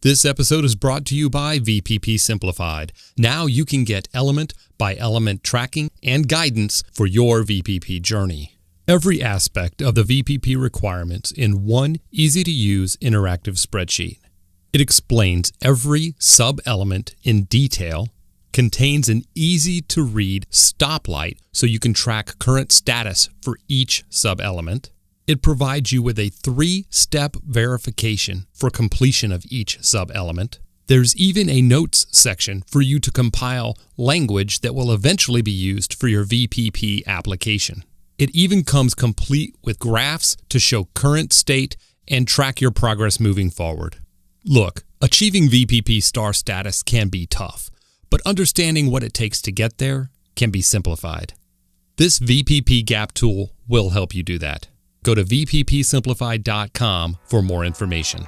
This episode is brought to you by Vpp Simplified. Now you can get element by element tracking and guidance for your VPP journey. Every aspect of the VPP requirements in one easy-to-use interactive spreadsheet. It explains every sub-element in detail, contains an easy-to-read stoplight so you can track current status for each sub-element. It provides you with a 3-step verification for completion of each sub-element. There's even a notes section for you to compile language that will eventually be used for your VPP application. It even comes complete with graphs to show current state and track your progress moving forward. Look, achieving VPP star status can be tough, but understanding what it takes to get there can be simplified. This VPP gap tool will help you do that. Go to vppsimplified.com for more information.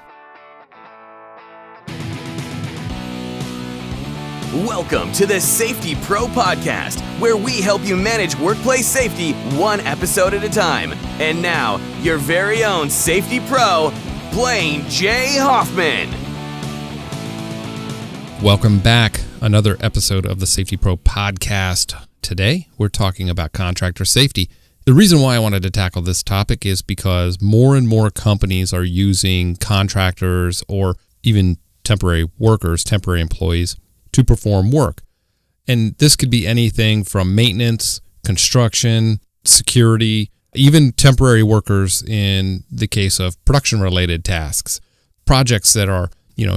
Welcome to the Safety Pro Podcast, where we help you manage workplace safety one episode at a time. And now, your very own Safety Pro, Blaine J. Hoffman. Welcome back. Another episode of the Safety Pro Podcast. Today, we're talking about contractor safety. The reason why I wanted to tackle this topic is because more and more companies are using contractors or even temporary workers, temporary employees, to perform work. And this could be anything from maintenance, construction, security, even temporary workers in the case of production-related tasks, projects that are,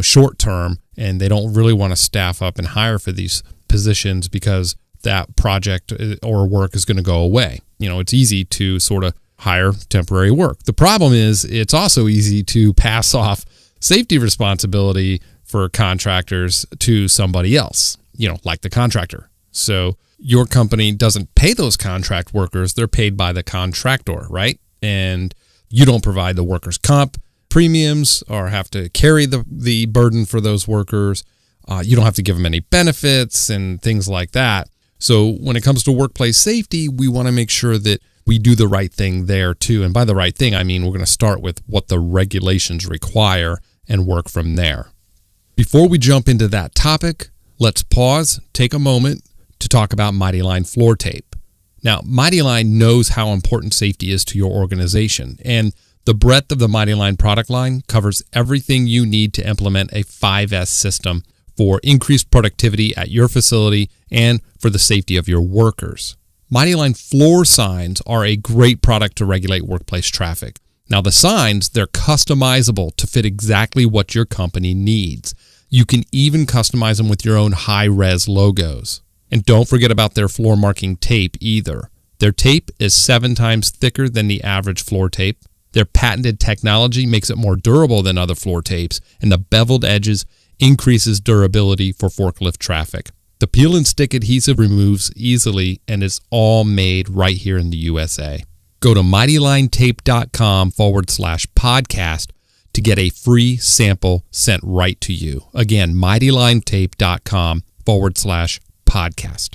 short-term and they don't really want to staff up and hire for these positions because that project or work is going to go away. It's easy to sort of hire temporary work. The problem is it's also easy to pass off safety responsibility for contractors to somebody else, like the contractor. So your company doesn't pay those contract workers. They're paid by the contractor, right? And you don't provide the workers' comp premiums or have to carry the burden for those workers. You don't have to give them any benefits and things like that. So when it comes to workplace safety, we want to make sure that we do the right thing there too. And by the right thing, I mean we're going to start with what the regulations require and work from there. Before we jump into that topic, let's pause, take a moment to talk about Mighty Line floor tape. Now, Mighty Line knows how important safety is to your organization, and the breadth of the Mighty Line product line covers everything you need to implement a 5S system for increased productivity at your facility and for the safety of your workers. Mighty Line floor signs are a great product to regulate workplace traffic. Now the signs, they're customizable to fit exactly what your company needs. You can even customize them with your own high-res logos. And don't forget about their floor marking tape either. Their tape is 7 times thicker than the average floor tape. Their patented technology makes it more durable than other floor tapes, and the beveled edges increases durability for forklift traffic. The peel and stick adhesive removes easily and is all made right here in the USA. Go to mightylinetape.com/podcast to get a free sample sent right to you. Again, mightylinetape.com/podcast.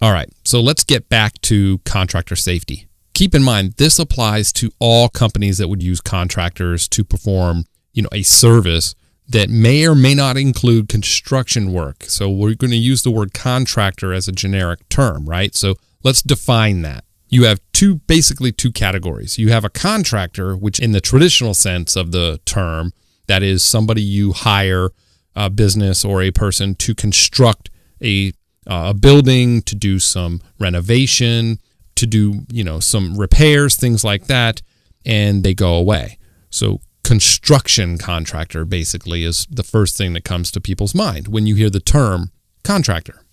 All right, so let's get back to contractor safety. Keep in mind, this applies to all companies that would use contractors to perform, a service that may or may not include construction work. So we're going to use the word contractor as a generic term, right? So let's define that. You have basically two categories. You have a contractor, which in the traditional sense of the term, that is somebody you hire, a business or a person to construct a building, to do some renovation, to do, some repairs, things like that, and they go away. So construction contractor basically is the first thing that comes to people's mind when you hear the term contractor.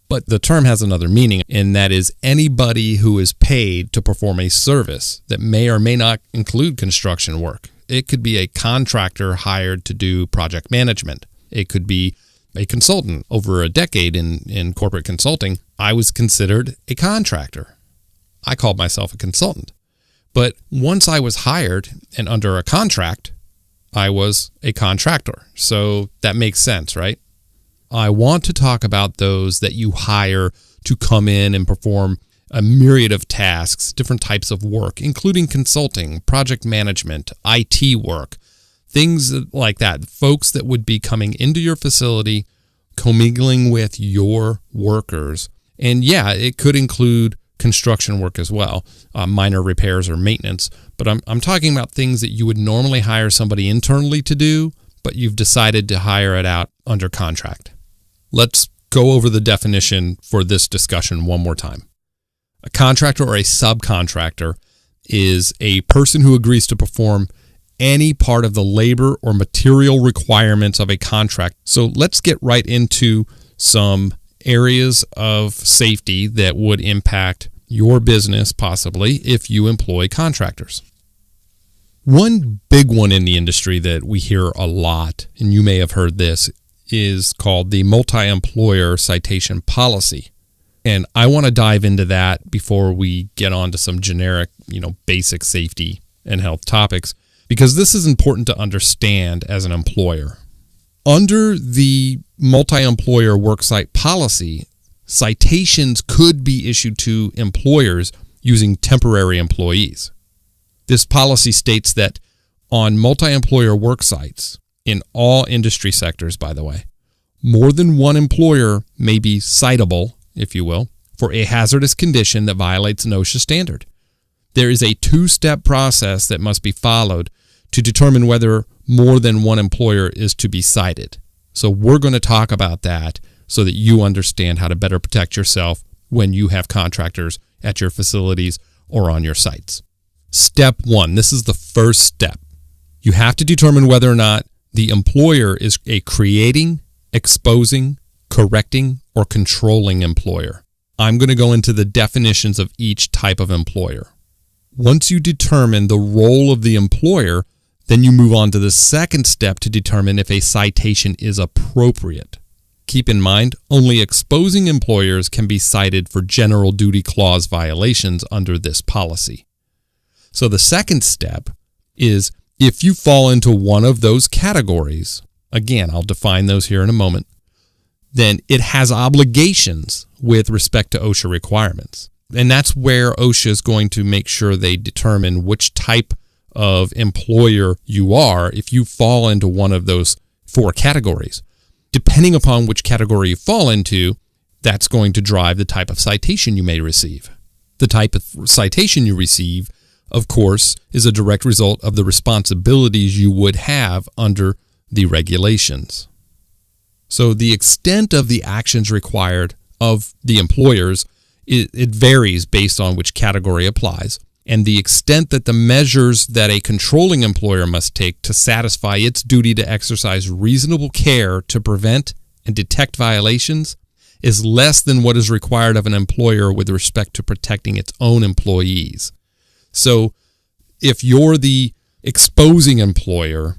But the term has another meaning, and that is anybody who is paid to perform a service that may or may not include construction work. It could be a contractor hired to do project management. It could be a consultant. Over a decade in corporate consulting, I was considered a contractor. I called myself a consultant. But once I was hired and under a contract, I was a contractor. So that makes sense, right? I want to talk about those that you hire to come in and perform a myriad of tasks, different types of work, including consulting, project management, IT work, Things like that. Folks that would be coming into your facility, commingling with your workers. And yeah, it could include construction work as well, minor repairs or maintenance. But I'm talking about things that you would normally hire somebody internally to do, but you've decided to hire it out under contract. Let's go over the definition for this discussion one more time. A contractor or a subcontractor is a person who agrees to perform any part of the labor or material requirements of a contract. So let's get right into some areas of safety that would impact your business possibly if you employ contractors. One big one in the industry that we hear a lot, and you may have heard this, is called the multi-employer citation policy. And I want to dive into that before we get on to some generic, basic safety and health topics, because this is important to understand as an employer. Under the multi-employer worksite policy, citations could be issued to employers using temporary employees. This policy states that on multi-employer worksites, in all industry sectors, by the way, more than one employer may be citable, if you will, for a hazardous condition that violates an OSHA standard. There is a two-step process that must be followed to determine whether more than one employer is to be cited. So we're going to talk about that so that you understand how to better protect yourself when you have contractors at your facilities or on your sites. Step 1, this is the first step. You have to determine whether or not the employer is a creating, exposing, correcting, or controlling employer. I'm going to go into the definitions of each type of employer. Once you determine the role of the employer, then you move on to the second step to determine if a citation is appropriate. Keep in mind, only exposing employers can be cited for general duty clause violations under this policy. So the second step is if you fall into one of those categories, again, I'll define those here in a moment, then it has obligations with respect to OSHA requirements. And that's where OSHA is going to make sure they determine which type of employer you are if you fall into one of those 4 categories. Depending upon which category you fall into, that's going to drive the type of citation you may receive. The type of citation you receive, of course, is a direct result of the responsibilities you would have under the regulations. So the extent of the actions required of the employers, it varies based on which category applies, and the extent that the measures that a controlling employer must take to satisfy its duty to exercise reasonable care to prevent and detect violations is less than what is required of an employer with respect to protecting its own employees. So if you're the exposing employer,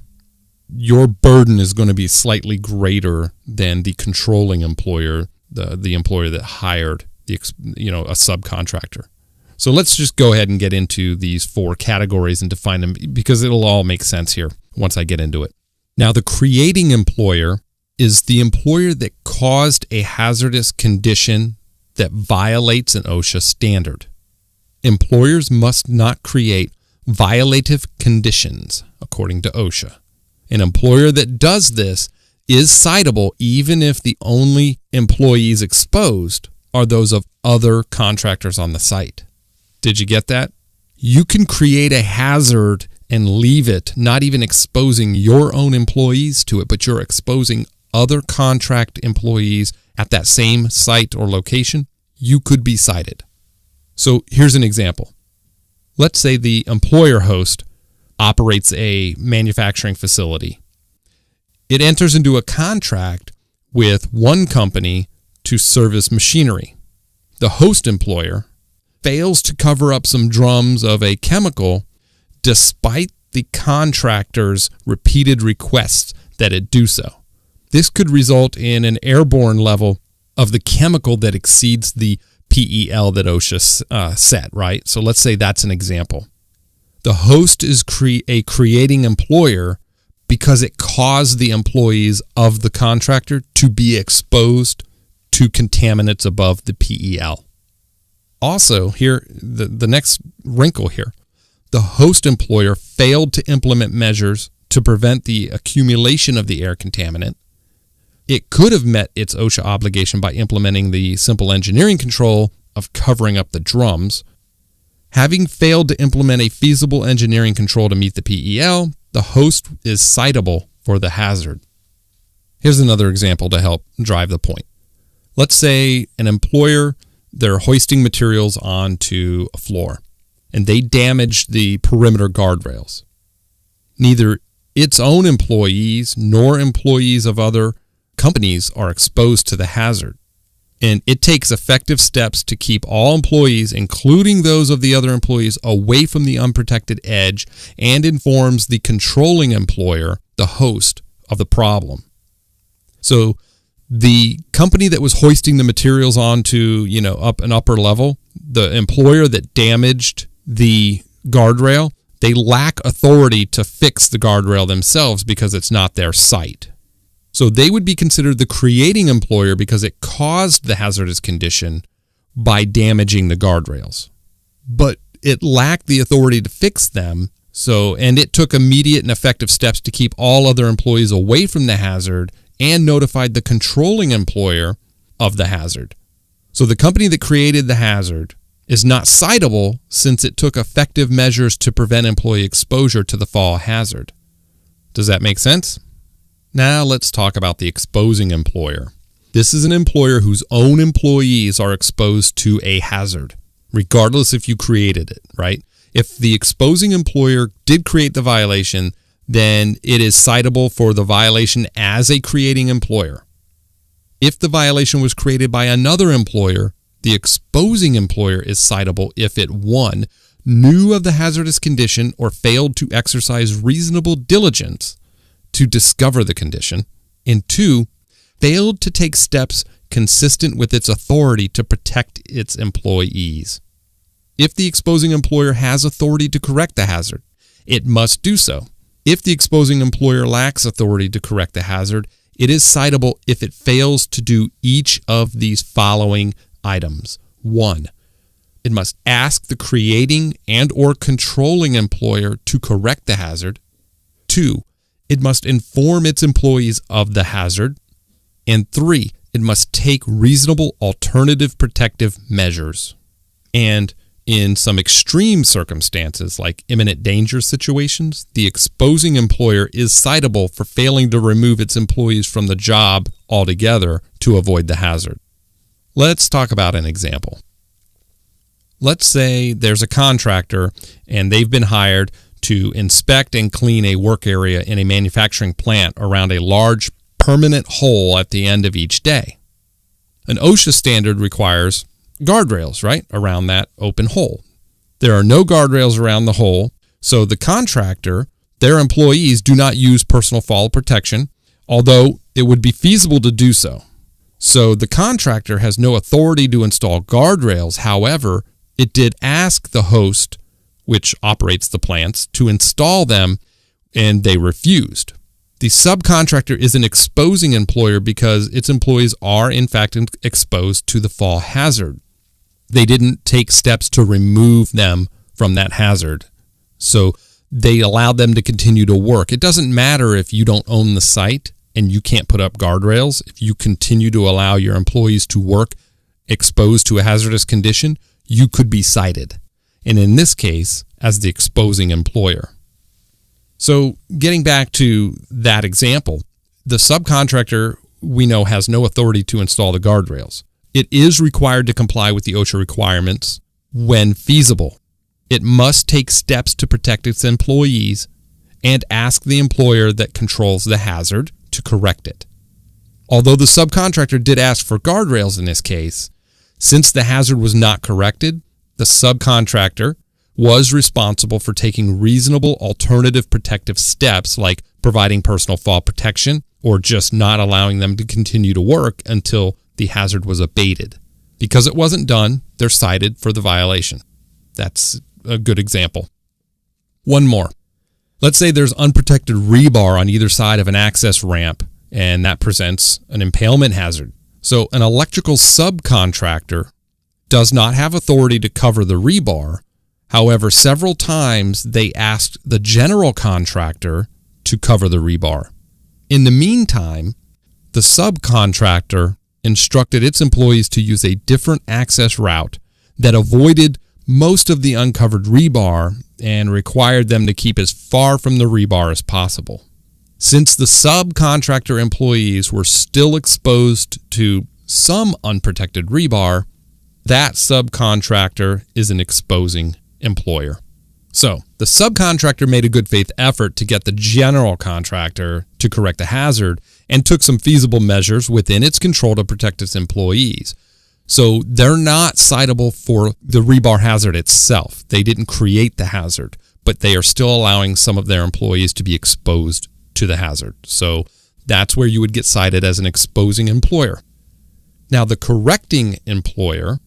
your burden is going to be slightly greater than the controlling employer, the employer that hired a subcontractor. So let's just go ahead and get into these 4 categories and define them because it'll all make sense here once I get into it. Now, the creating employer is the employer that caused a hazardous condition that violates an OSHA standard. Employers must not create violative conditions, according to OSHA. An employer that does this is citable even if the only employees exposed are those of other contractors on the site. Did you get that? You can create a hazard and leave it, not even exposing your own employees to it, but you're exposing other contract employees at that same site or location. You could be cited. So here's an example. Let's say the employer host operates a manufacturing facility. It enters into a contract with one company to service machinery. The host employer fails to cover up some drums of a chemical despite the contractor's repeated requests that it do so. This could result in an airborne level of the chemical that exceeds the PEL that OSHA set, right? So let's say that's an example. The host is a creating employer because it caused the employees of the contractor to be exposed to contaminants above the PEL. Also, here, the next wrinkle here, the host employer failed to implement measures to prevent the accumulation of the air contaminant. It could have met its OSHA obligation by implementing the simple engineering control of covering up the drums. Having failed to implement a feasible engineering control to meet the PEL, the host is citable for the hazard. Here's another example to help drive the point. Let's say an employer, they're hoisting materials onto a floor, and they damage the perimeter guardrails. Neither its own employees nor employees of other companies are exposed to the hazard. And it takes effective steps to keep all employees, including those of the other employees, away from the unprotected edge, and informs the controlling employer, the host, of the problem. So the company that was hoisting the materials onto, up an upper level, the employer that damaged the guardrail, they lack authority to fix the guardrail themselves because it's not their site. So they would be considered the creating employer because it caused the hazardous condition by damaging the guardrails. But it lacked the authority to fix them, and it took immediate and effective steps to keep all other employees away from the hazard and notified the controlling employer of the hazard. So the company that created the hazard is not citable since it took effective measures to prevent employee exposure to the fall hazard. Does that make sense? Now let's talk about the exposing employer. This is an employer whose own employees are exposed to a hazard, regardless if you created it, right? If the exposing employer did create the violation, then it is citable for the violation as a creating employer. If the violation was created by another employer, the exposing employer is citable if it 1. Knew of the hazardous condition or failed to exercise reasonable diligence to discover the condition, and 2, failed to take steps consistent with its authority to protect its employees. If the exposing employer has authority to correct the hazard, it must do so. If the exposing employer lacks authority to correct the hazard, it is citable if it fails to do each of these following items. 1, it must ask the creating and or controlling employer to correct the hazard. 2, it must inform its employees of the hazard. And 3, it must take reasonable alternative protective measures. And in some extreme circumstances, like imminent danger situations, the exposing employer is citable for failing to remove its employees from the job altogether to avoid the hazard. Let's talk about an example. Let's say there's a contractor and they've been hired to inspect and clean a work area in a manufacturing plant around a large permanent hole at the end of each day. An OSHA standard requires guardrails, right, around that open hole. There are no guardrails around the hole, so the contractor, their employees do not use personal fall protection, although it would be feasible to do so. So the contractor has no authority to install guardrails. However, it did ask the host, which operates the plants, to install them, and they refused. The subcontractor is an exposing employer because its employees are, in fact, exposed to the fall hazard. They didn't take steps to remove them from that hazard, so they allowed them to continue to work. It doesn't matter if you don't own the site and you can't put up guardrails. If you continue to allow your employees to work exposed to a hazardous condition, you could be cited. And in this case, as the exposing employer. So getting back to that example, the subcontractor we know has no authority to install the guardrails. It is required to comply with the OSHA requirements when feasible. It must take steps to protect its employees and ask the employer that controls the hazard to correct it. Although the subcontractor did ask for guardrails in this case, since the hazard was not corrected, the subcontractor was responsible for taking reasonable alternative protective steps like providing personal fall protection or just not allowing them to continue to work until the hazard was abated. Because it wasn't done, they're cited for the violation. That's a good example. One more. Let's say there's unprotected rebar on either side of an access ramp, and that presents an impalement hazard. So an electrical subcontractor does not have authority to cover the rebar. However, several times they asked the general contractor to cover the rebar. In the meantime, the subcontractor instructed its employees to use a different access route that avoided most of the uncovered rebar and required them to keep as far from the rebar as possible. Since the subcontractor employees were still exposed to some unprotected rebar, that subcontractor is an exposing employer. So, the subcontractor made a good faith effort to get the general contractor to correct the hazard and took some feasible measures within its control to protect its employees. So, they're not citable for the rebar hazard itself. They didn't create the hazard, but they are still allowing some of their employees to be exposed to the hazard. So, that's where you would get cited as an exposing employer. Now, the correcting employer,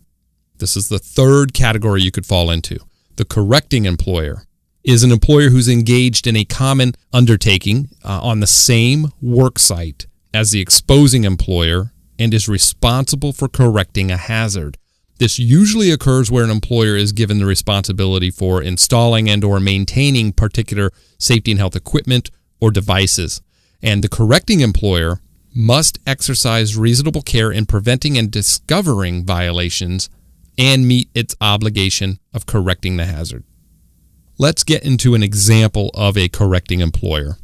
this is the third category you could fall into. The correcting employer is an employer who's engaged in a common undertaking on the same work site as the exposing employer and is responsible for correcting a hazard. This usually occurs where an employer is given the responsibility for installing and or maintaining particular safety and health equipment or devices. And the correcting employer must exercise reasonable care in preventing and discovering violations and meet its obligation of correcting the hazard. Let's get into an example of a correcting employer.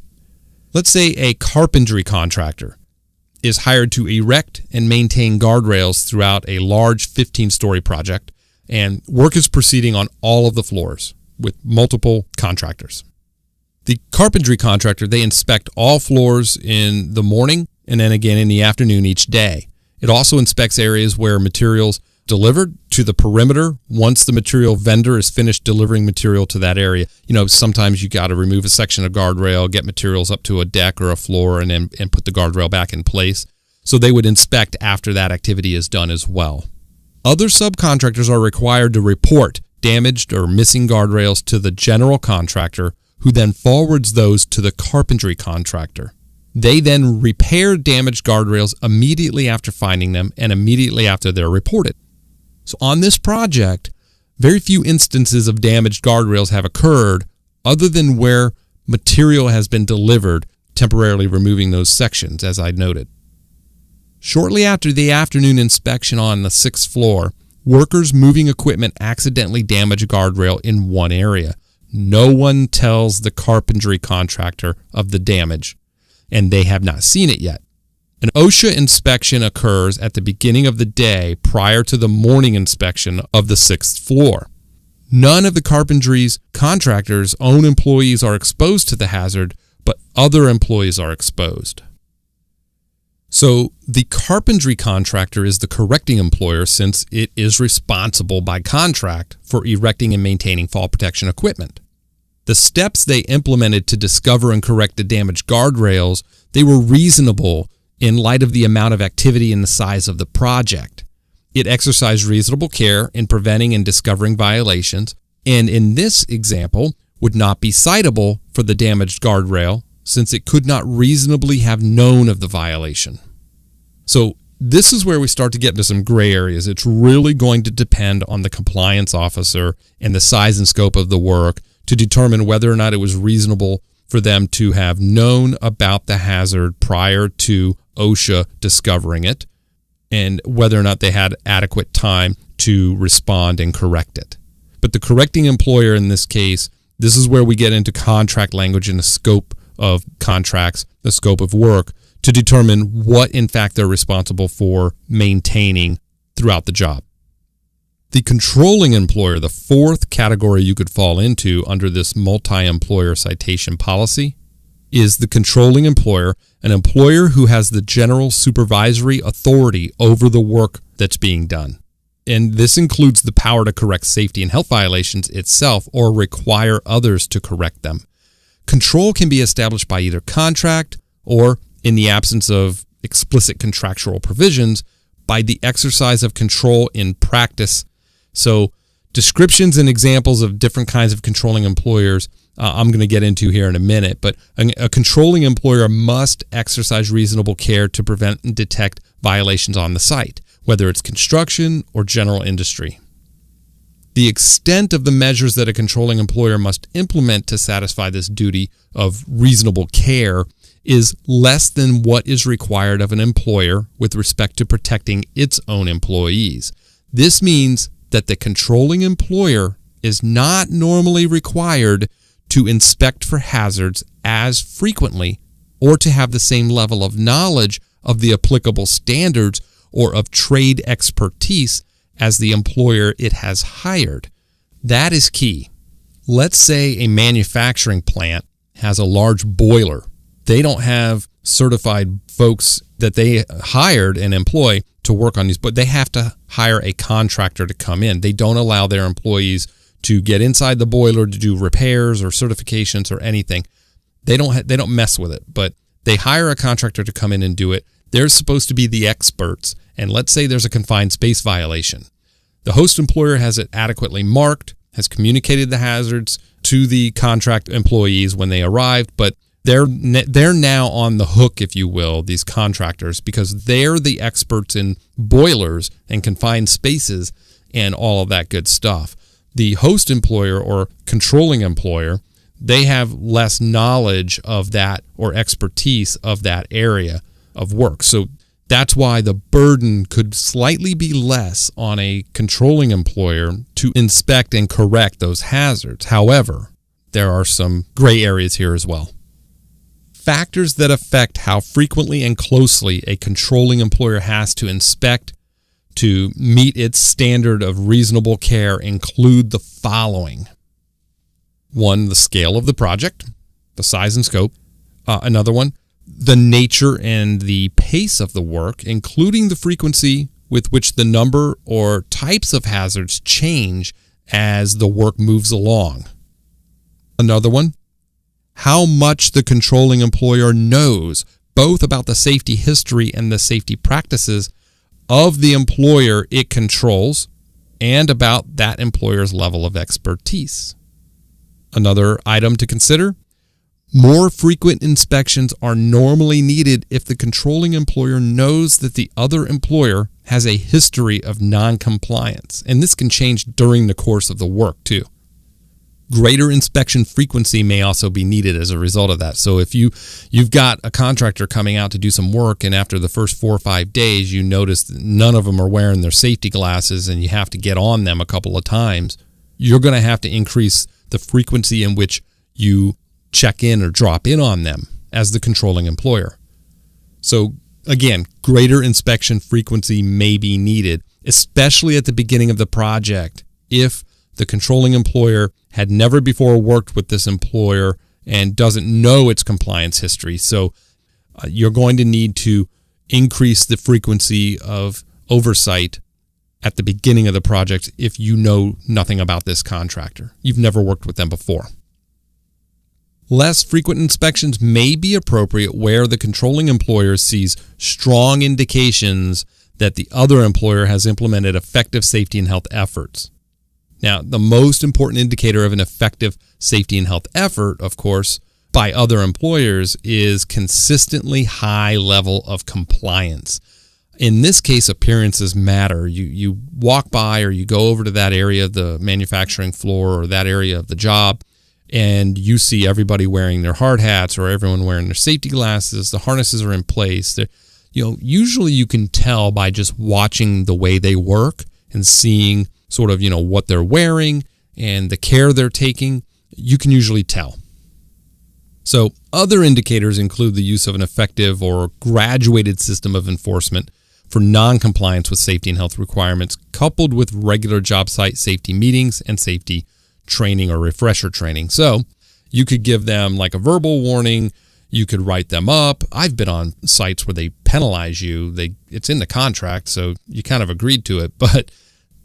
Let's say a carpentry contractor is hired to erect and maintain guardrails throughout a large 15-story project, and work is proceeding on all of the floors with multiple contractors. The carpentry contractor, they inspect all floors in the morning and then again in the afternoon each day. It also inspects areas where materials delivered to the perimeter once the material vendor is finished delivering material to that area. You know, sometimes you got to remove a section of guardrail, get materials up to a deck or a floor, and then put the guardrail back in place. So they would inspect after that activity is done as well. Other subcontractors are required to report damaged or missing guardrails to the general contractor, who then forwards those to the carpentry contractor. They then repair damaged guardrails immediately after finding them and immediately after they're reported. So on this project, very few instances of damaged guardrails have occurred other than where material has been delivered, temporarily removing those sections, as I noted. Shortly after the afternoon inspection on the 6th floor, workers moving equipment accidentally damage a guardrail in one area. No one tells the carpentry contractor of the damage, and they have not seen it yet. An OSHA inspection occurs at the beginning of the day prior to the morning inspection of the 6th floor. None of the carpentry's contractors' own employees are exposed to the hazard, but other employees are exposed. So the carpentry contractor is the correcting employer since it is responsible by contract for erecting and maintaining fall protection equipment. The steps they implemented to discover and correct the damaged guardrails, they were reasonable in light of the amount of activity and the size of the project. It exercised reasonable care in preventing and discovering violations, and in this example would not be citable for the damaged guardrail since it could not reasonably have known of the violation. So this is where we start to get into some gray areas. It's really going to depend on the compliance officer and the size and scope of the work to determine whether or not it was reasonable for them to have known about the hazard prior to OSHA discovering it, and whether or not they had adequate time to respond and correct it. But the correcting employer in this case, this is where we get into contract language and the scope of contracts, the scope of work, to determine what in fact they're responsible for maintaining throughout the job. The controlling employer, the fourth category you could fall into under this multi-employer citation policy, is the controlling employer, an employer who has the general supervisory authority over the work that's being done. And this includes the power to correct safety and health violations itself or require others to correct them. Control can be established by either contract or, in the absence of explicit contractual provisions, by the exercise of control in practice. So descriptions and examples of different kinds of controlling employers I'm going to get into here in a minute, but a controlling employer must exercise reasonable care to prevent and detect violations on the site, whether it's construction or general industry. The extent of the measures that a controlling employer must implement to satisfy this duty of reasonable care is less than what is required of an employer with respect to protecting its own employees. This means that the controlling employer is not normally required to inspect for hazards as frequently or to have the same level of knowledge of the applicable standards or of trade expertise as the employer it has hired. That is key. Let's say a manufacturing plant has a large boiler. They don't have certified folks that they hired and employ to work on these, but they have to hire a contractor to come in. They don't allow their employees to get inside the boiler to do repairs or certifications or anything. They don't mess with it, but they hire a contractor to come in and do it. They're supposed to be the experts. And let's say there's a confined space violation. The host employer has it adequately marked, has communicated the hazards to the contract employees when they arrived, but they're now on the hook, if you will, these contractors, because they're the experts in boilers and confined spaces and all of that good stuff. The host employer or controlling employer, they have less knowledge of that or expertise of that area of work. So that's why the burden could slightly be less on a controlling employer to inspect and correct those hazards. However, there are some gray areas here as well. Factors that affect how frequently and closely a controlling employer has to inspect to meet its standard of reasonable care include the following. 1, the scale of the project, the size and scope. Another one, the nature and the pace of the work, including the frequency with which the number or types of hazards change as the work moves along. Another one, how much the controlling employer knows both about the safety history and the safety practices of the employer it controls and about that employer's level of expertise. Another item to consider, more frequent inspections are normally needed if the controlling employer knows that the other employer has a history of non-compliance, and this can change during the course of the work too. Greater inspection frequency may also be needed as a result of that. So if you've got a contractor coming out to do some work, and after the first 4 or 5 days you notice that none of them are wearing their safety glasses and you have to get on them a couple of times, you're going to have to increase the frequency in which you check in or drop in on them as the controlling employer. So again, greater inspection frequency may be needed, especially at the beginning of the project if the controlling employer had never before worked with this employer and doesn't know its compliance history. So you're going to need to increase the frequency of oversight at the beginning of the project if you know nothing about this contractor. You've never worked with them before. Less frequent inspections may be appropriate where the controlling employer sees strong indications that the other employer has implemented effective safety and health efforts. Now, the most important indicator of an effective safety and health effort, of course, by other employers is consistently high level of compliance. In this case, appearances matter. You walk by or you go over to that area of the manufacturing floor or that area of the job, and you see everybody wearing their hard hats or everyone wearing their safety glasses. The harnesses are in place. Usually you can tell by just watching the way they work and seeing sort of, what they're wearing and the care they're taking. You can usually tell. So other indicators include the use of an effective or graduated system of enforcement for non-compliance with safety and health requirements, coupled with regular job site safety meetings and safety training or refresher training. So you could give them like a verbal warning. You could write them up. I've been on sites where they penalize you. It's in the contract, so you kind of agreed to it, but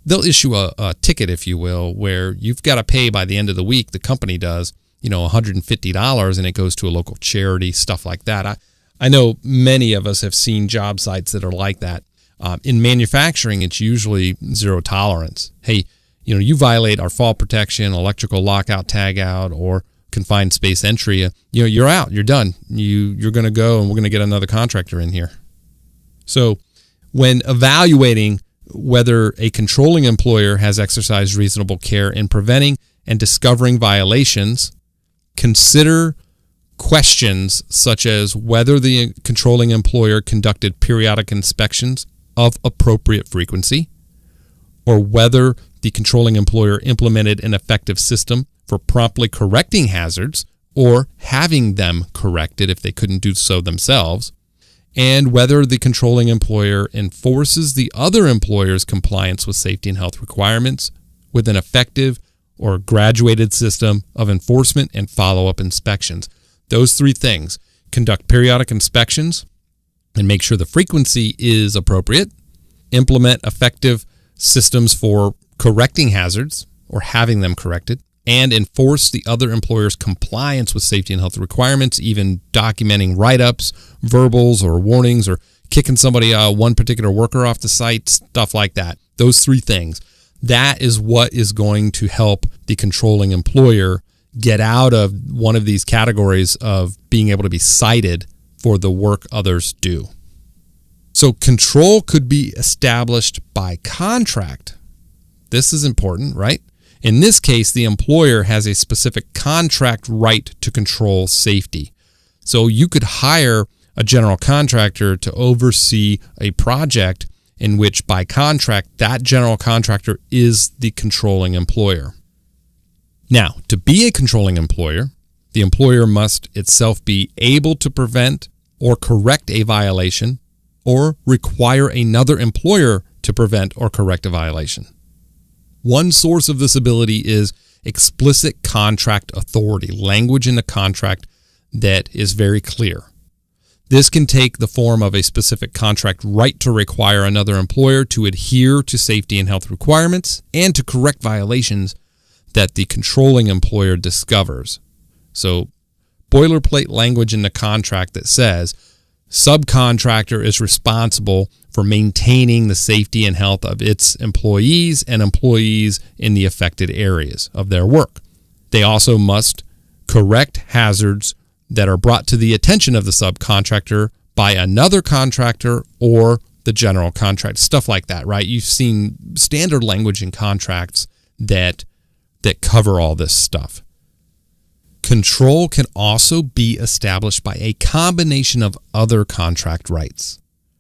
they'll issue a ticket, if you will, where you've got to pay by the end of the week. The company does, $150, and it goes to a local charity, stuff like that. I know many of us have seen job sites that are like that. In manufacturing, it's usually zero tolerance. Hey, you violate our fall protection, electrical lockout, tagout, or confined space entry. You're out. You're done. You're going to go, and we're going to get another contractor in here. So when evaluating whether a controlling employer has exercised reasonable care in preventing and discovering violations. Consider questions such as whether the controlling employer conducted periodic inspections of appropriate frequency, or whether the controlling employer implemented an effective system for promptly correcting hazards or having them corrected if they couldn't do so themselves, and whether the controlling employer enforces the other employer's compliance with safety and health requirements with an effective or graduated system of enforcement and follow-up inspections. Those three things: conduct periodic inspections and make sure the frequency is appropriate, implement effective systems for correcting hazards or having them corrected, and enforce the other employer's compliance with safety and health requirements, even documenting write-ups, verbals, or warnings, or kicking somebody, one particular worker off the site, stuff like that. Those three things. That is what is going to help the controlling employer get out of one of these categories of being able to be cited for the work others do. So control could be established by contract. This is important, right? In this case, the employer has a specific contract right to control safety. So you could hire a general contractor to oversee a project in which, by contract, that general contractor is the controlling employer. Now, to be a controlling employer, the employer must itself be able to prevent or correct a violation or require another employer to prevent or correct a violation. One source of this ability is explicit contract authority, language in the contract that is very clear. This can take the form of a specific contract right to require another employer to adhere to safety and health requirements and to correct violations that the controlling employer discovers. So, boilerplate language in the contract that says subcontractor is responsible for maintaining the safety and health of its employees and employees in the affected areas of their work. They also must correct hazards that are brought to the attention of the subcontractor by another contractor or the general contract, stuff like that, right? You've seen standard language in contracts that cover all this stuff. Control can also be established by a combination of other contract rights,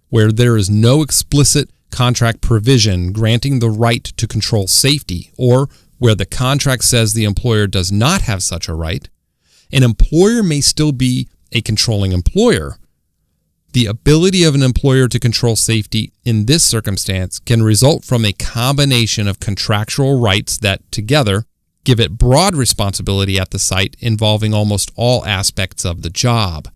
where there is no explicit contract provision granting the right to control safety, or where the contract says the employer does not have such a right. An employer may still be a controlling employer. The ability of an employer to control safety in this circumstance can result from a combination of contractual rights that together give it broad responsibility at the site involving almost all aspects of the job.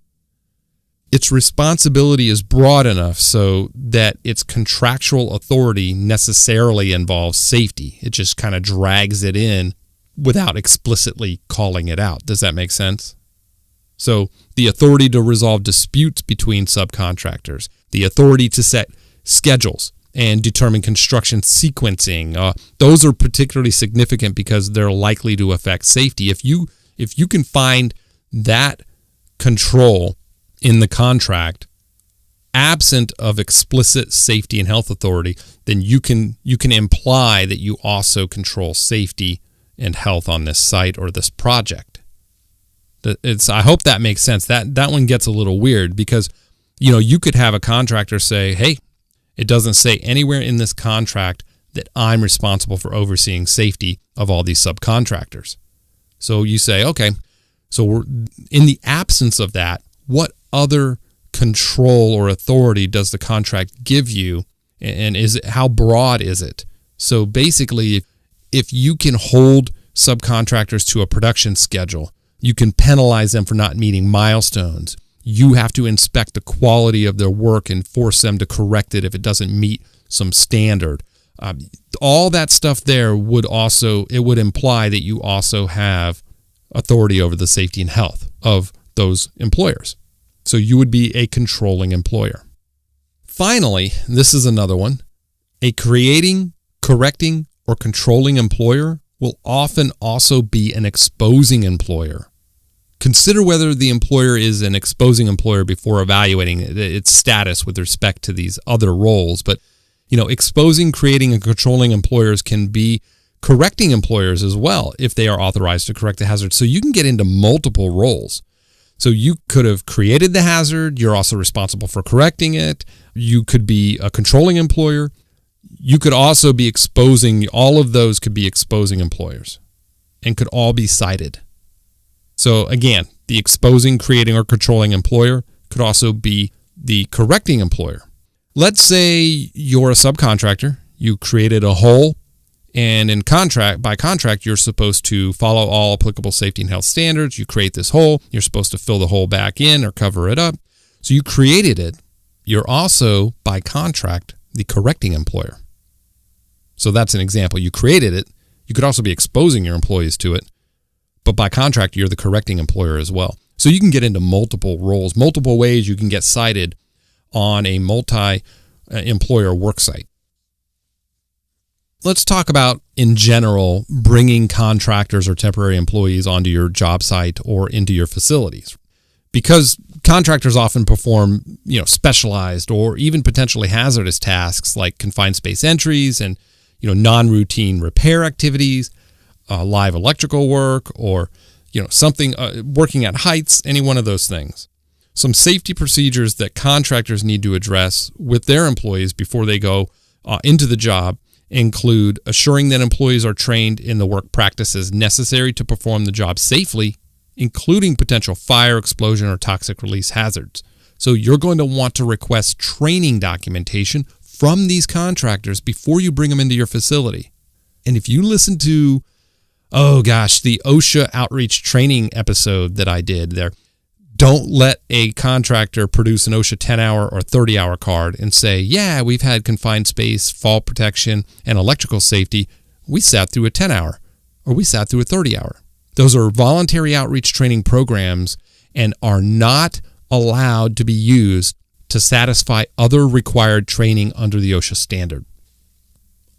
Its responsibility is broad enough so that its contractual authority necessarily involves safety. It just kind of drags it in without explicitly calling it out. Does that make sense? So the authority to resolve disputes between subcontractors, the authority to set schedules and determine construction sequencing, those are particularly significant because they're likely to affect safety. If you can find that control in the contract, absent of explicit safety and health authority, then you can imply that you also control safety and health on this site or this project. I hope that makes sense. That one gets a little weird because, you could have a contractor say, hey, it doesn't say anywhere in this contract that I'm responsible for overseeing safety of all these subcontractors. So you say, okay, so we're in the absence of that, what other control or authority does the contract give you, and how broad is it? So basically, if you can hold subcontractors to a production schedule, you can penalize them for not meeting milestones. You have to inspect the quality of their work and force them to correct it if it doesn't meet some standard. All that stuff there would imply that you also have authority over the safety and health of those employers. So you would be a controlling employer. Finally, this is another one. A creating, correcting, or controlling employer will often also be an exposing employer. Consider whether the employer is an exposing employer before evaluating its status with respect to these other roles. But, Exposing, creating, and controlling employers can be correcting employers as well if they are authorized to correct the hazard. So you can get into multiple roles. So you could have created the hazard. You're also responsible for correcting it. You could be a controlling employer. You could also be exposing. All of those could be exposing employers and could all be cited. So again, the exposing, creating, or controlling employer could also be the correcting employer. Let's say you're a subcontractor. You created a hole, and by contract, you're supposed to follow all applicable safety and health standards. You create this hole. You're supposed to fill the hole back in or cover it up. So you created it. You're also, by contract, the correcting employer. So that's an example. You created it. You could also be exposing your employees to it. But by contract, you're the correcting employer as well. So you can get into multiple roles, multiple ways you can get cited on a multi-employer worksite. Let's talk about, in general, bringing contractors or temporary employees onto your job site or into your facilities. Because contractors often perform, specialized or even potentially hazardous tasks like confined space entries and, non-routine repair activities, live electrical work, or, something working at heights, any one of those things. Some safety procedures that contractors need to address with their employees before they go into the job include assuring that employees are trained in the work practices necessary to perform the job safely, including potential fire, explosion, or toxic release hazards. So you're going to want to request training documentation from these contractors before you bring them into your facility. And if you listen to, the OSHA outreach training episode that I did there, don't let a contractor produce an OSHA 10-hour or 30-hour card and say, yeah, we've had confined space, fall protection, and electrical safety. We sat through a 10-hour or we sat through a 30-hour. Those are voluntary outreach training programs and are not allowed to be used to satisfy other required training under the OSHA standard.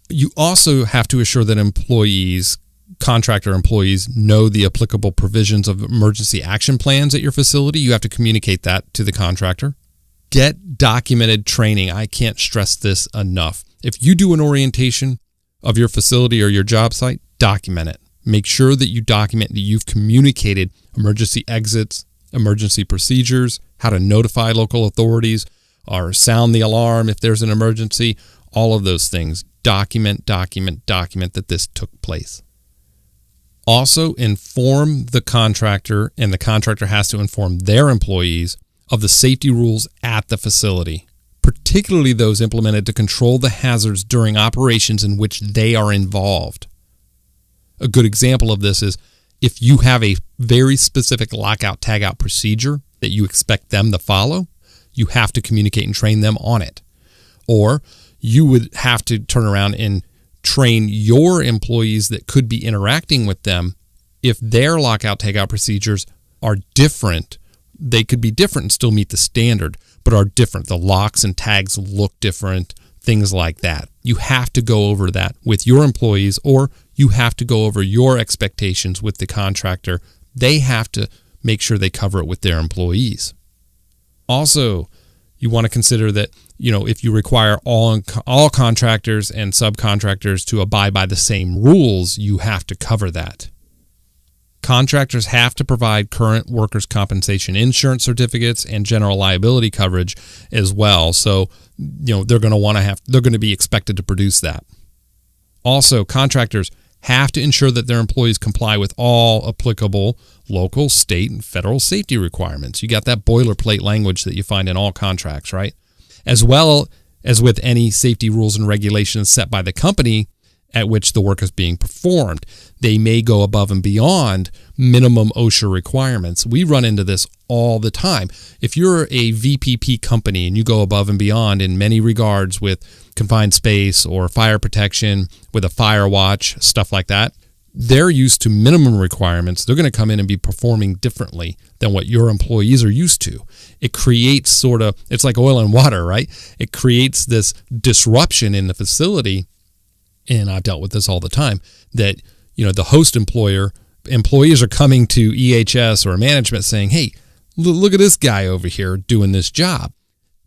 You also have to assure that contractor employees know the applicable provisions of emergency action plans at your facility. You have to communicate that to the contractor. Get documented training. I can't stress this enough. If you do an orientation of your facility or your job site, document it. Make sure that you document that you've communicated emergency exits, emergency procedures, how to notify local authorities or sound the alarm if there's an emergency, all of those things. Document that this took place. Also, inform the contractor, and the contractor has to inform their employees of the safety rules at the facility, particularly those implemented to control the hazards during operations in which they are involved. A good example of this is if you have a very specific lockout tagout procedure that you expect them to follow, you have to communicate and train them on it. Or you would have to turn around and train your employees that could be interacting with them if their lockout tagout procedures are different. They could be different and still meet the standard, but are different. The locks and tags look different, things like that. You have to go over that with your employees, or you have to go over your expectations with the contractor. They have to make sure they cover it with their employees. Also, you want to consider that, if you require all contractors and subcontractors to abide by the same rules, you have to cover that. Contractors have to provide current workers' compensation insurance certificates and general liability coverage as well. So, they're going to be expected to produce that. Also, contractors have to ensure that their employees comply with all applicable local, state, and federal safety requirements. You got that boilerplate language that you find in all contracts, right? As well as with any safety rules and regulations set by the company at which the work is being performed. They may go above and beyond minimum OSHA requirements. We run into this all the time. If you're a VPP company and you go above and beyond in many regards with confined space or fire protection, with a fire watch, stuff like that, they're used to minimum requirements. They're going to come in and be performing differently than what your employees are used to. It creates it's like oil and water, right? It creates this disruption in the facility. And I've dealt with this all the time, that, the host employees are coming to EHS or management saying, hey, look at this guy over here doing this job.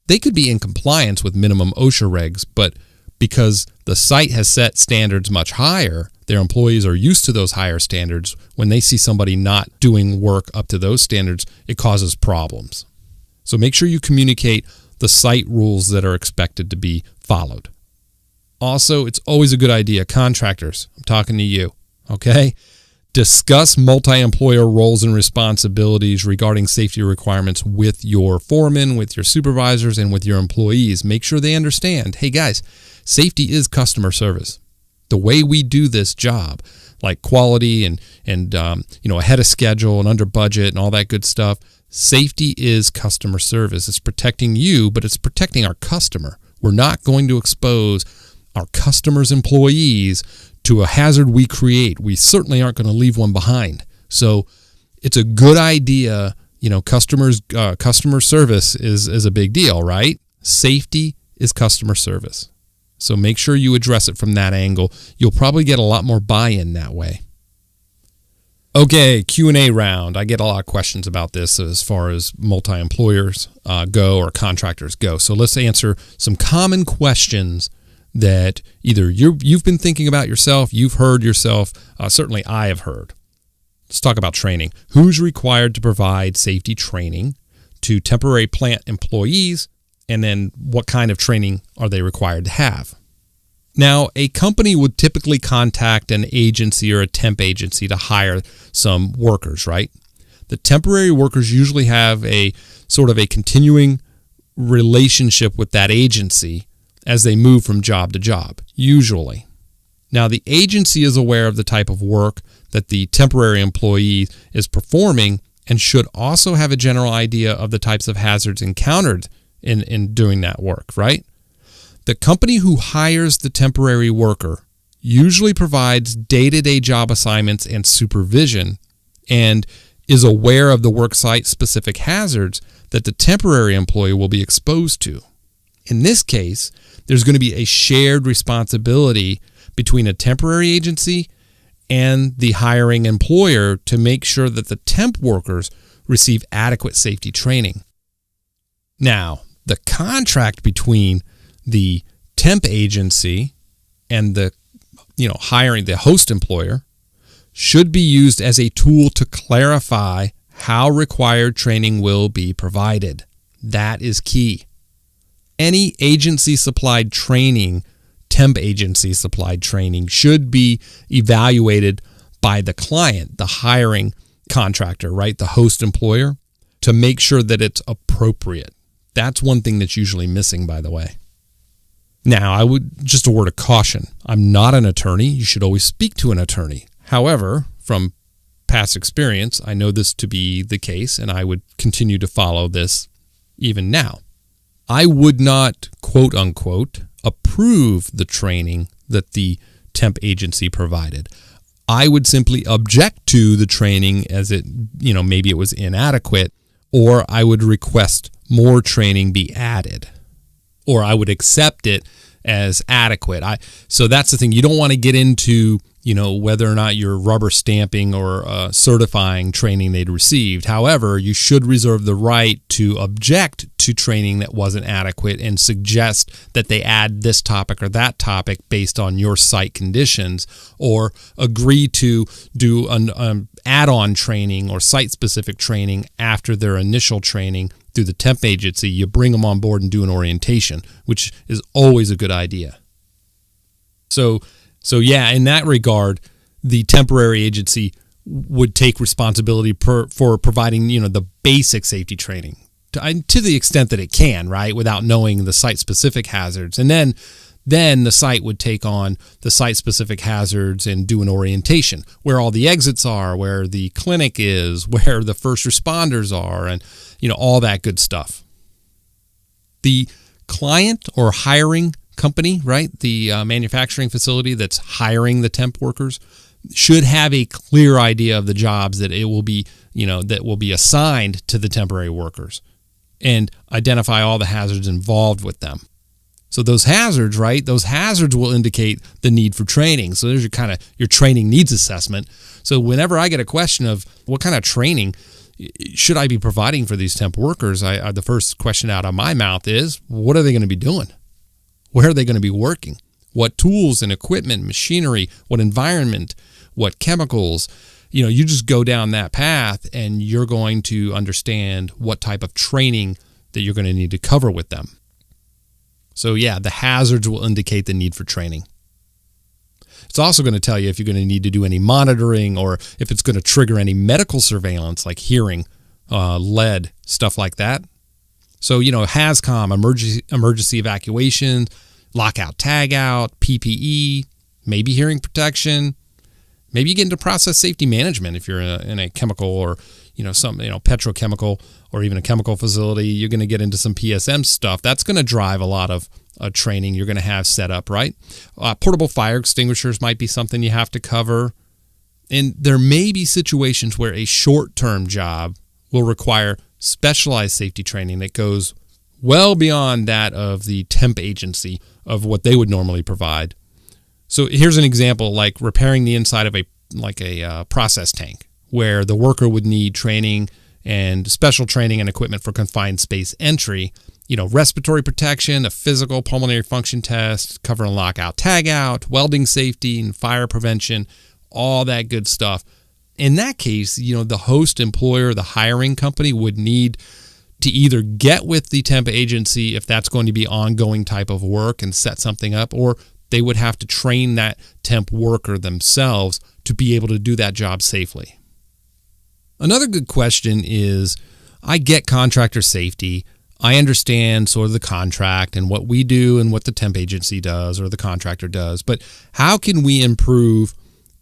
They could be in compliance with minimum OSHA regs, but because the site has set standards much higher. Their employees are used to those higher standards. When they see somebody not doing work up to those standards, it causes problems. So make sure you communicate the site rules that are expected to be followed. Also, it's always a good idea, contractors, I'm talking to you, okay? Discuss multi-employer roles and responsibilities regarding safety requirements with your foreman, with your supervisors, and with your employees. Make sure they understand, hey guys, safety is customer service. The way we do this job, like quality and ahead of schedule and under budget and all that good stuff, safety is customer service. It's protecting you, but it's protecting our customer. We're not going to expose our customers' employees to a hazard we create. We certainly aren't going to leave one behind. So it's a good idea. Customer service is a big deal, right? Safety is customer service. So make sure you address it from that angle. You'll probably get a lot more buy-in that way. Okay, Q&A round. I get a lot of questions about this as far as multi-employers go or contractors go. So let's answer some common questions that either you've been thinking about yourself, you've heard yourself, certainly I have heard. Let's talk about training. Who's required to provide safety training to temporary plant employees, and then what kind of training are they required to have? Now, a company would typically contact an agency or a temp agency to hire some workers, right? The temporary workers usually have a sort of a continuing relationship with that agency as they move from job to job, usually. Now, the agency is aware of the type of work that the temporary employee is performing and should also have a general idea of the types of hazards encountered in doing that work, right? The company who hires the temporary worker usually provides day-to-day job assignments and supervision and is aware of the worksite specific hazards that the temporary employee will be exposed to. In this case, there's going to be a shared responsibility between a temporary agency and the hiring employer to make sure that the temp workers receive adequate safety training. Now, the contract between the temp agency and the hiring the host employer should be used as a tool to clarify how required training will be provided. That is key. Any agency-supplied training, temp agency-supplied training, should be evaluated by the client, the hiring contractor, right? The host employer, to make sure that it's appropriate. That's one thing that's usually missing, by the way. Now, just a word of caution. I'm not an attorney. You should always speak to an attorney. However, from past experience, I know this to be the case, and I would continue to follow this even now. I would not, quote unquote, approve the training that the temp agency provided. I would simply object to the training as maybe it was inadequate, or I would request more training be added, or I would accept it as adequate. So that's the thing. You don't want to get into whether or not you're rubber stamping or certifying training they'd received. However, you should reserve the right to object to training that wasn't adequate and suggest that they add this topic or that topic based on your site conditions, or agree to do an add-on training or site-specific training after their initial training through the temp agency. You bring them on board and do an orientation, which is always a good idea. So yeah, in that regard, the temporary agency would take responsibility for providing, the basic safety training to the extent that it can, right, without knowing the site-specific hazards. And then the site would take on the site-specific hazards and do an orientation, where all the exits are, where the clinic is, where the first responders are, and, all that good stuff. The client or hiring company, right, the manufacturing facility that's hiring the temp workers, should have a clear idea of the jobs that it will be, that will be assigned to the temporary workers, and identify all the hazards involved with them. So those hazards, right, those hazards will indicate the need for training. So there's your training needs assessment. So whenever I get a question of what kind of training should I be providing for these temp workers, the first question out of my mouth is, what are they going to be doing? Where are they going to be working? what tools and equipment, machinery, what environment, what chemicals. You just go down that path and you're going to understand what type of training that you're going to need to cover with them. So yeah, the hazards will indicate the need for training. It's also going to tell you if you're going to need to do any monitoring or if it's going to trigger any medical surveillance like hearing, lead, stuff like that. So, HazCom, emergency evacuation, lockout, tagout, PPE, maybe hearing protection. Maybe you get into process safety management if you're in a chemical or, petrochemical or even a chemical facility. You're going to get into some PSM stuff. That's going to drive a lot of training you're going to have set up, right? Portable fire extinguishers might be something you have to cover. And there may be situations where a short-term job will require specialized safety training that goes well beyond that of the temp agency of what they would normally provide. So here's an example, like repairing the inside of a process tank, where the worker would need training and special training and equipment for confined space entry, respiratory protection, a physical pulmonary function test, covering lockout, tagout, welding safety and fire prevention, all that good stuff. In that case, the host employer, the hiring company would need to either get with the temp agency if that's going to be ongoing type of work and set something up, or they would have to train that temp worker themselves to be able to do that job safely. Another good question is, I get contractor safety. I understand sort of the contract and what we do and what the temp agency does or the contractor does, but how can we improve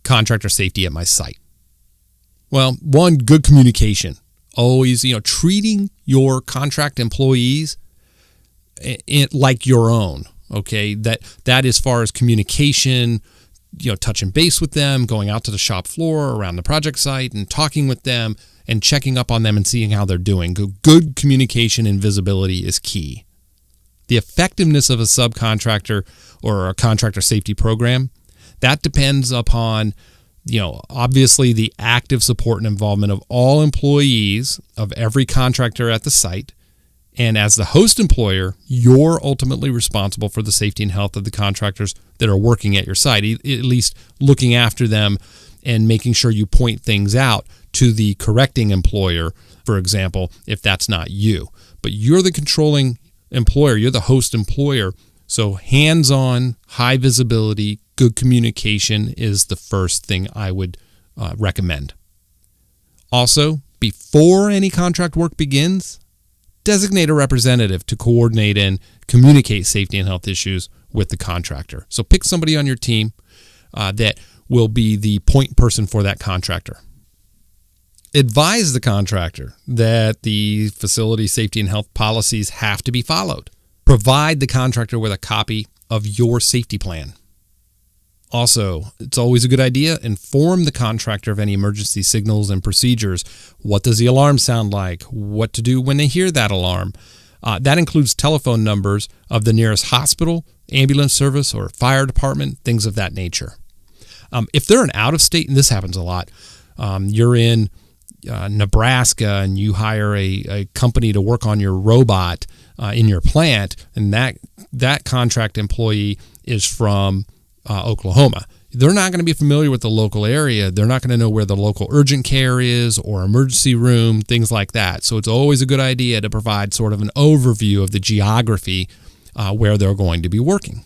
contractor safety at my site? Well, one, good communication. Always, treating your contract employees like your own. Okay, that as far as communication, touching base with them, going out to the shop floor, around the project site, and talking with them and checking up on them and seeing how they're doing. Good communication and visibility is key. The effectiveness of a subcontractor or a contractor safety program, that depends upon, obviously the active support and involvement of all employees of every contractor at the site. And as the host employer, you're ultimately responsible for the safety and health of the contractors that are working at your site, at least looking after them and making sure you point things out to the correcting employer, for example, if that's not you. But you're the controlling employer, you're the host employer. So hands-on, high visibility, good communication is the first thing I would recommend. Also, before any contract work begins, designate a representative to coordinate and communicate safety and health issues with the contractor. So pick somebody on your team that will be the point person for that contractor. Advise the contractor that the facility safety and health policies have to be followed. Provide the contractor with a copy of your safety plan. Also, it's always a good idea, inform the contractor of any emergency signals and procedures. What does the alarm sound like? What to do when they hear that alarm? That includes telephone numbers of the nearest hospital, ambulance service, or fire department, things of that nature. If they're an out-of-state, and this happens a lot, you're in Nebraska and you hire a company to work on your robot in your plant, and that contract employee is from Oklahoma. They're not going to be familiar with the local area. They're not going to know where the local urgent care is or emergency room, things like that. So it's always a good idea to provide sort of an overview of the geography where they're going to be working.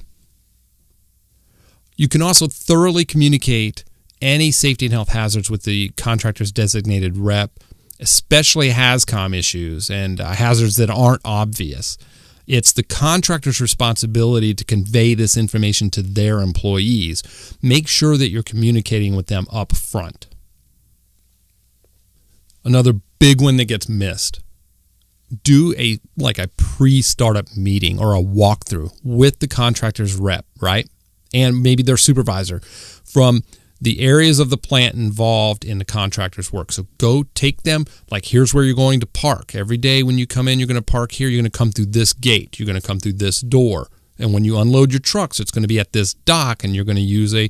You can also thoroughly communicate any safety and health hazards with the contractor's designated rep, especially HazCom issues and hazards that aren't obvious. It's the contractor's responsibility to convey this information to their employees. Make sure that you're communicating with them up front. Another big one that gets missed. Do a pre-startup meeting or a walkthrough with the contractor's rep, right? And maybe their supervisor from the areas of the plant involved in the contractor's work. So go take them, here's where you're going to park. Every day when you come in, you're going to park here. You're going to come through this gate. You're going to come through this door. And when you unload your trucks, it's going to be at this dock, and you're going to use a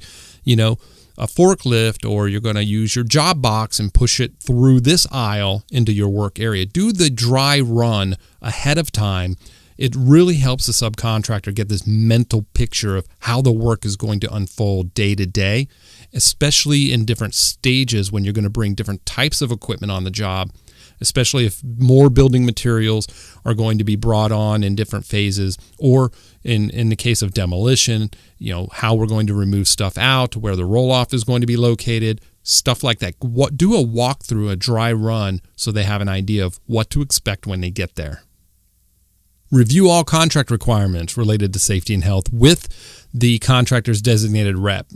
forklift, or you're going to use your job box and push it through this aisle into your work area. Do the dry run ahead of time it really helps the subcontractor get this mental picture of how the work is going to unfold day to day, especially in different stages when you're going to bring different types of equipment on the job, especially if more building materials are going to be brought on in different phases, or in the case of demolition, how we're going to remove stuff out, where the roll-off is going to be located, stuff like that. Do a walkthrough, a dry run, so they have an idea of what to expect when they get there. Review all contract requirements related to safety and health with the contractor's designated rep.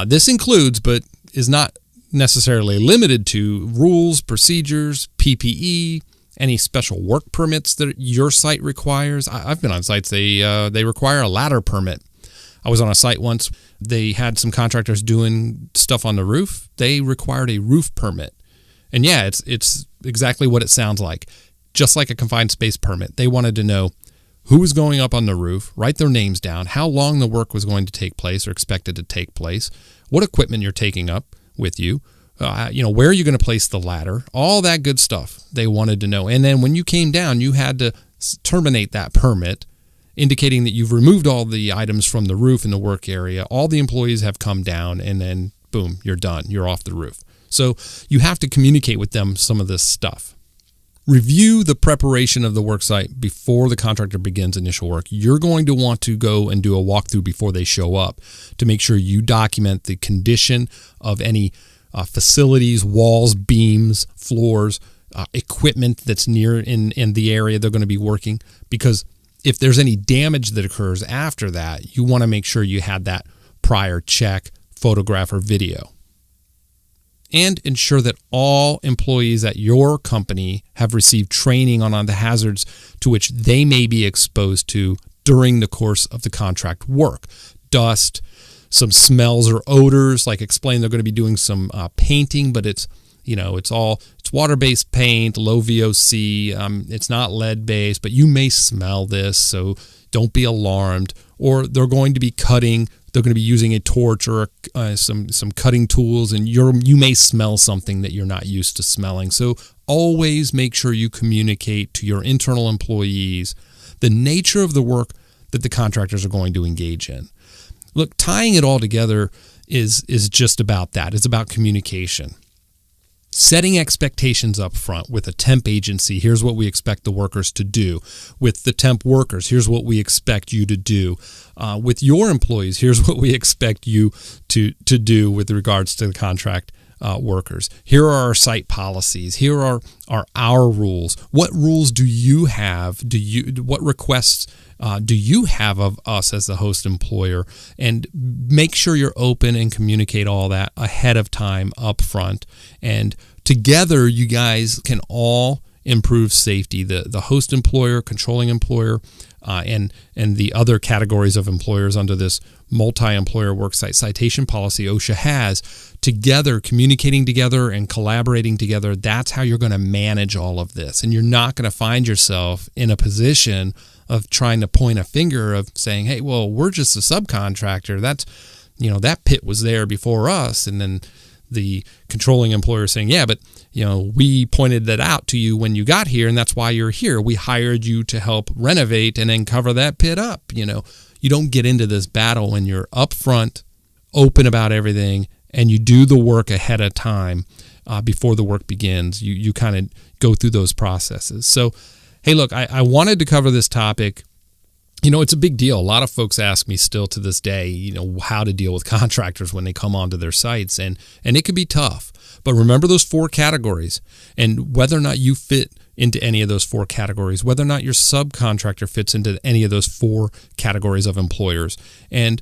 This includes, but is not necessarily limited to, rules, procedures, PPE, any special work permits that your site requires. I've been on sites, they require a ladder permit. I was on a site once, they had some contractors doing stuff on the roof. They required a roof permit. And yeah, it's exactly what it sounds like. Just like a confined space permit. They wanted to know who was going up on the roof, write their names down, how long the work was going to take place or expected to take place, what equipment you're taking up with you, where are you going to place the ladder, all that good stuff they wanted to know. And then when you came down, you had to terminate that permit, indicating that you've removed all the items from the roof in the work area. All the employees have come down, and then boom, you're done. You're off the roof. So you have to communicate with them some of this stuff. Review the preparation of the worksite before the contractor begins initial work. You're going to want to go and do a walkthrough before they show up to make sure you document the condition of any facilities, walls, beams, floors, equipment that's near in the area they're going to be working. Because if there's any damage that occurs after that, you want to make sure you had that prior check, photograph, or video. And ensure that all employees at your company have received training on the hazards to which they may be exposed to during the course of the contract work. Dust, some smells or odors, like explain they're going to be doing some painting, but it's water-based paint, low VOC, it's not lead-based, but you may smell this, so don't be alarmed. Or they're going to be cutting, they're going to be using a torch or some cutting tools, and you may smell something that you're not used to smelling. So always make sure you communicate to your internal employees the nature of the work that the contractors are going to engage in. Look, tying it all together is just about that. It's about communication. Setting expectations up front with a temp agency, here's what we expect the workers to do. With the temp workers, here's what we expect you to do. With your employees, here's what we expect you to do with regards to the contract workers. Here are our site policies. Here are our rules. What rules do you have? What requests do you have of us as the host employer? And make sure you're open and communicate all that ahead of time up front. And together, you guys can all improve safety. The host employer, controlling employer, and the other categories of employers under this multi-employer worksite citation policy OSHA has, together, communicating together and collaborating together, that's how you're going to manage all of this. And you're not going to find yourself in a position of trying to point a finger of saying, hey, well, we're just a subcontractor. That's, that pit was there before us. And then the controlling employer saying, yeah, but, we pointed that out to you when you got here, and that's why you're here. We hired you to help renovate and then cover that pit up. You don't get into this battle when you're upfront, open about everything, and you do the work ahead of time before the work begins. You kind of go through those processes. So, hey, look, I wanted to cover this topic. It's a big deal. A lot of folks ask me still to this day, how to deal with contractors when they come onto their sites, and it can be tough. But remember those 4 categories, and whether or not you fit into any of those 4 categories, whether or not your subcontractor fits into any of those 4 categories of employers, and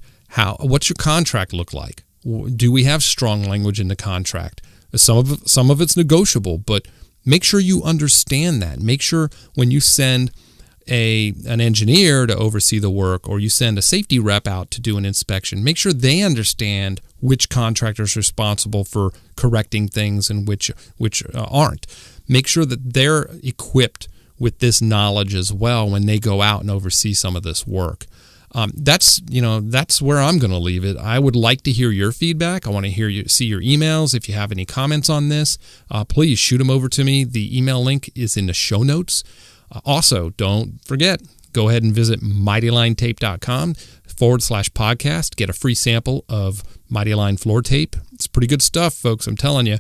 what's your contract look like? Do we have strong language in the contract? Some of it's negotiable, but make sure you understand that. Make sure when you send an engineer to oversee the work, or you send a safety rep out to do an inspection, make sure they understand which contractor is responsible for correcting things and which aren't. Make sure that they're equipped with this knowledge as well when they go out and oversee some of this work. That's where I'm going to leave it. I would like to hear your feedback. I want to see your emails. If you have any comments on this, please shoot them over to me. The email link is in the show notes. Also, don't forget, go ahead and visit mightylinetape.com/podcast. Get a free sample of Mighty Line floor tape. It's pretty good stuff, folks. I'm telling you.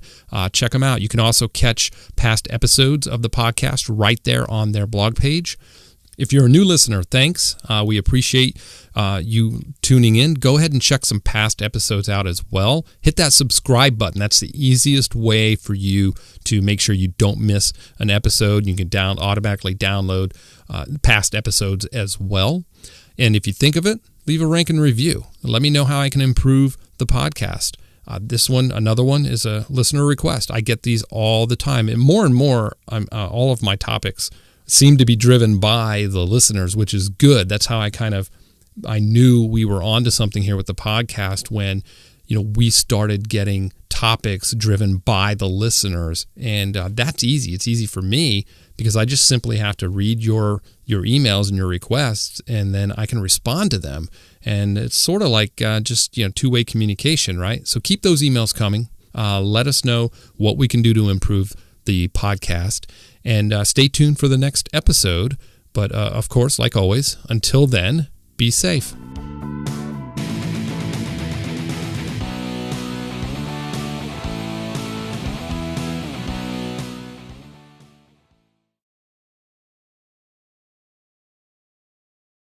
Check them out. You can also catch past episodes of the podcast right there on their blog page. If you're a new listener, thanks. We appreciate you tuning in. Go ahead and check some past episodes out as well. Hit that subscribe button. That's the easiest way for you to make sure you don't miss an episode. You can automatically download past episodes as well. And if you think of it, leave a rank and review. Let me know how I can improve the podcast. Another one is a listener request. I get these all the time. And more, all of my topics seem to be driven by the listeners, which is good. That's how I knew we were onto something here with the podcast when, we started getting topics driven by the listeners. And that's easy. It's easy for me because I just simply have to read your emails and your requests, and then I can respond to them. And it's sort of like just two-way communication, right? So keep those emails coming. Let us know what we can do to improve the podcast, and stay tuned for the next episode. But of course, like always, until then, be safe.